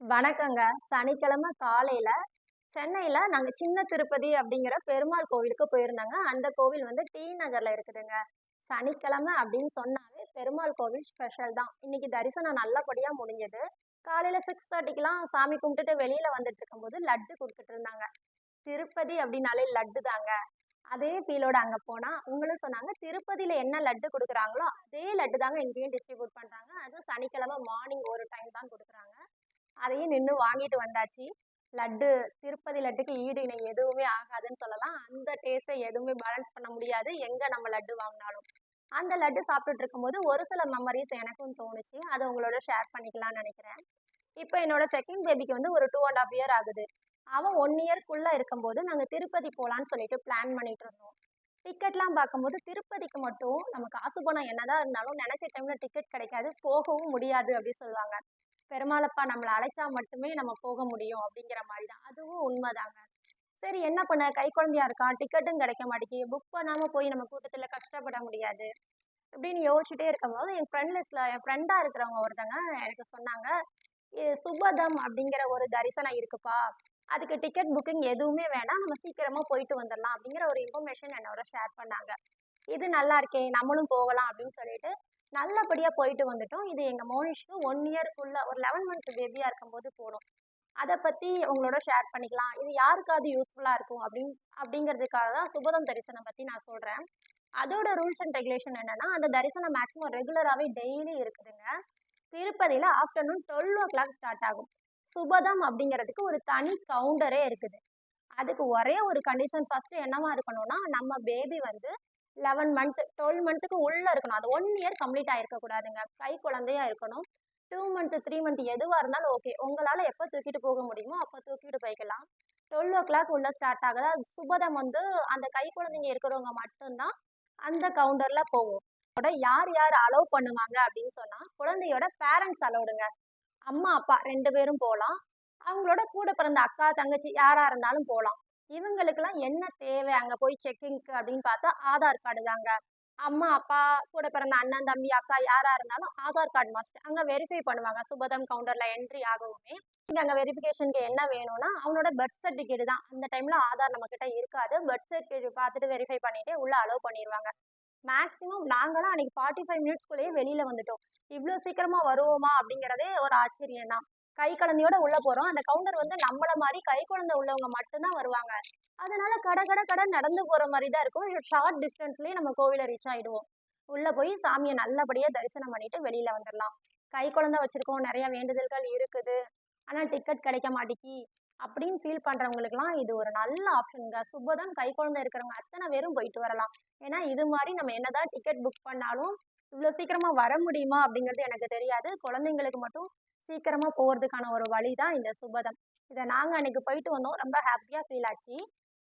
வணக்கங்க. சனிக்கிழமை காலையில சென்னையில நாங்க சின்ன திருப்பதி அப்படிங்கிற பெருமாள் கோவிலுக்கு போயிருந்தோங்க. அந்த கோவில் வந்து டி நகர்ல இருக்குதுங்க. சனிக்கிழமை அப்படின்னு சொன்னாவே பெருமாள் கோவில் ஸ்பெஷல் தான். இன்னைக்கு தரிசனம் நல்லபடியா முடிஞ்சது. காலையில 6:30க்குலாம் சாமி கும்பிட்டுட்டு வெளியில வந்துட்டு இருக்கும்போது லட்டு குடுத்துட்டு இருந்தாங்க. திருப்பதி அப்படின்னாலே லட்டு தாங்க. அதே ஃபீலோட அங்க போனா அவங்களும் சொன்னாங்க, திருப்பதியில என்ன லட்டு குடுக்குறாங்களோ, அதே லட்டு தாங்க இங்கேயும் டிஸ்ட்ரிபியூட் பண்றாங்க. அதுவும் சனிக்கிழமை மார்னிங் ஒரு டைம் தான் குடுக்குறாங்க. அதையும் நின்னு வாங்கிட்டு வந்தாச்சு. லட்டு திருப்பதி லட்டுக்கு ஈடு இணை எதுவுமே ஆகாதுன்னு சொல்லலாம். அந்த டேஸ்ட்ட எதுவுமே பேலன்ஸ் பண்ண முடியாது, எங்க நம்ம லட்டு வாங்குனாலும். அந்த லட்டு சாப்பிட்டுட்டு இருக்கும்போது ஒரு சில மெமரீஸ் எனக்கும் தோணுச்சு. அத உங்களோட ஷேர் பண்ணிக்கலாம்னு நெனைக்கிறேன். இப்ப என்னோட 2ண்ட் பேபிக்கு வந்து ஒரு 2 1/2 இயர் ஆகுது. அவன் 1 இயர்க்குள்ள இருக்கும்போது நாங்க திருப்பதி போலான்னு சொல்லிட்டு பிளான் பண்ணிட்டு இருந்தோம். டிக்கெட்லாம் பார்க்கும்போது திருப்பதிக்கு மட்டும் நம்ம காசு பணம் என்னதான் இருந்தாலும் நெனைச்ச டைம்ல டிக்கெட் கிடைக்காது. போகவும் முடியாது அப்டி சொல்லுவாங்க. பெருமாளப்பா நம்மள அழைச்சா மட்டுமே நம்ம போக முடியும் அப்படிங்கிற மாரி தான். அதுவும் உண்மதாங்க. சரி என்ன பண்ண கை குழந்தையா இருக்கான், டிக்கெட்டும் கிடைக்க மாட்டேங்குது. புக் பண்ணாம போய் நம்ம கூட்டத்துல கஷ்டப்பட முடியாது. அப்படின்னு யோசிச்சுட்டே இருக்கும்போது என் ஃப்ரெண்ட் லிஸ்ட்ல என் ஃப்ரெண்டா இருக்கிறவங்க ஒருத்தங்க எனக்கு சொன்னாங்க, சுபதம் அப்படிங்கிற ஒரு தரிசனம் இருக்குப்பா. அதுக்கு டிக்கெட் புக்கிங் எதுவுமே வேணாம். நம்ம சீக்கிரமா போயிட்டு வந்துரலாம் அப்படிங்கிற ஒரு இன்ஃபர்மேஷன் என்னோட ஷேர் பண்ணாங்க. இது நல்லா இருக்கே! நம்மளும் போகலாம் அப்படின்னு சொல்லிட்டு, நல்லபடியா போயிட்டு வந்துட்டோம். இது எங்க மோனிஷ்க்கு 1 இயர்க்குள்ள ஒரு 11 மந்த் பேபியா இருக்கும்போது போனோம். அத பத்தி உங்களோட ஷேர் பண்ணிக்கலாம். இது யாருக்காவது யூஸ்ஃபுல்லா இருக்கும் அப்படிங்கிறதுக்காக தான் சுபதம் தரிசனம் பத்தி நான் சொல்றேன். அதோட ரூல்ஸ் அண்ட் ரெகுலேஷன் என்னன்னா, அந்த தரிசனம் மேக்ஸிமம் ரெகுலராவே டெய்லி இருக்குதுங்க. திருப்பதியில ஆஃப்டர்நூன் 12:00 ஸ்டார்ட் ஆகும். சுபதம் அப்படிங்கிறதுக்கு ஒரு தனி கவுண்டரே இருக்குது. அதுக்கு ஒரே ஒரு கண்டிஷன் ஃபர்ஸ்ட் என்னவா இருக்கணும்னா, நம்ம பேபி வந்து 11 மந்த் 12 மந்த்துக்கு உள்ள இருக்கணும். அது 1 இயர் கம்ப்ளீட் ஆயிருக்க கூடாதுங்க. கை குழந்தையா இருக்கணும். 2 மந்த், 3 மந்த் எதுவா இருந்தாலும் ஓகே. உங்களால எப்ப தூக்கிட்டு போக முடியுமோ, அப்ப தூக்கிட்டு போய்க்கலாம். 12:00 உள்ள ஸ்டார்ட் ஆகுது. அது சுபதம் வந்து அந்த கை குழந்தைங்க இருக்கிறவங்க மட்டும் தான் அந்த கவுண்டர்ல போகும். யார் யார் அலோவ் பண்ணுவாங்க அப்படின்னு சொன்னா, குழந்தையோட பேரண்ட்ஸ் அலோவ்டுங்க. அம்மா, அப்பா 2 பேரும் போலாம். அவங்களோட கூட பிறந்த அக்கா, தங்கச்சி யாரா இருந்தாலும் போலாம். இவங்களுக்கெல்லாம் என்ன தேவை அங்க போய் செக்கிங்க்கு அப்படின்னு பார்த்தா, ஆதார் கார்டு தாங்க. அம்மா, அப்பா, கூட பிறந்த அண்ணன், தம்பி, அக்கா யாரா இருந்தாலும் ஆதார் கார்டு மஸ்ட். அங்க வெரிஃபை பண்ணுவாங்க. சுபதம் கவுண்டர்ல என்ட்ரி ஆகவுமே. இங்க அங்க வெரிஃபிகேஷனுக்கு என்ன வேணும்னா, அவனோட பர்த் சர்டிஃபிகேட் தான். அந்த டைம்ல ஆதார் நம்மகிட்ட இருக்காது. பர்த் சர்டிஃபிகேட் பார்த்துட்டு வெரிஃபை பண்ணிட்டு உள்ள அலோவ் பண்ணிருவாங்க. மேக்ஸிமம் நாங்கலாம் அன்னைக்கு 45 மினிட்ஸ்குள்ளேயே வெளியில வந்துட்டோம். இவ்ளோ சீக்கிரமா வருவோமா? அப்படிங்கிறதே ஒரு ஆச்சரியம் தான். கை குழந்தையோட உள்ள போறோம். அந்த கவுண்டர் வந்து நம்மள மாரி கை குழந்தை உள்ளவங்க மட்டும் தான் வருவாங்க. அதனால கட கட கடன்னு நடந்து போற மாரி தான் இருக்கும். ஷார்ட் டிஸ்டன்ஸ்லயே நம்ம கோவில ரீச் ஆயிடுவோம். உள்ள போய் சாமிய நல்லபடியா தரிசனம் பண்ணிட்டு வெளியில வந்துரலாம். கை குழந்தை வச்சிருக்கோம், நெறைய வேண்டுதல்கள் இருக்குது. ஆனா டிக்கெட் கிடைக்க மாட்டிக்கி அப்படின்னு ஃபீல் பண்றவங்களுக்குலாம் இது ஒரு நல்ல ஆப்ஷன்ங்க. சுபதம் கை குழந்தை இருக்கிறவங்க அத்தன பேரும் போயிட்டு வரலாம். ஏன்னா, இது மாரி நம்ம என்னதான் டிக்கெட் புக் பண்ணாலும், இவ்ளோ சீக்கிரமா வர முடியுமா? அப்படிங்கிறது எனக்கு தெரியாது. குழந்தைங்களுக்கு மட்டும் சீக்கிரமா போறதுக்கான ஒரு வழி தான் இந்த சுபதம். இத நாங்க அன்னைக்கு போயிட்டு வந்தோம். ரொம்ப ஹேப்பியா ஃபீல் ஆச்சு.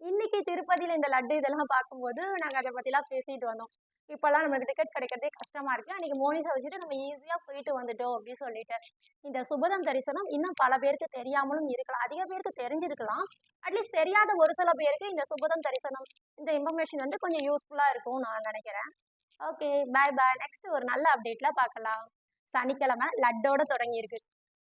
இன்னைக்கு திருப்பதியில இந்த லட்டு இதெல்லாம் பார்க்கும்போது, நாங்க அத பத்திலாம் பேசிட்டு வந்தோம். இப்பலாம் நமக்கு டிக்கெட் கிடைக்கிறதே கஷ்டமா இருக்கு. அன்னைக்கு மோனிஷ வச்சுட்டு நம்ம ஈஸியா போயிட்டு வந்துட்டோம் அப்படின்னு சொல்லிட்டு. இந்த சுபதம் தரிசனம் இன்னும் பல பேருக்கு தெரியாமலும் இருக்கலாம். அதிக பேருக்கு தெரிஞ்சிருக்கலாம். அட்லீஸ்ட் தெரியாத ஒரு சில பேருக்கு இந்த சுபதம் தரிசனம், இந்த இன்ஃபர்மேஷன் வந்து கொஞ்சம் யூஸ்ஃபுல்லா இருக்கும்னு நான் நினைக்கிறேன். ஓகே. பாய் பாய். நெக்ஸ்ட் ஒரு நல்ல அப்டேட்ல பார்க்கலாம். சனிக்கிழமை லட்டோட தொடங்கியிருக்கு.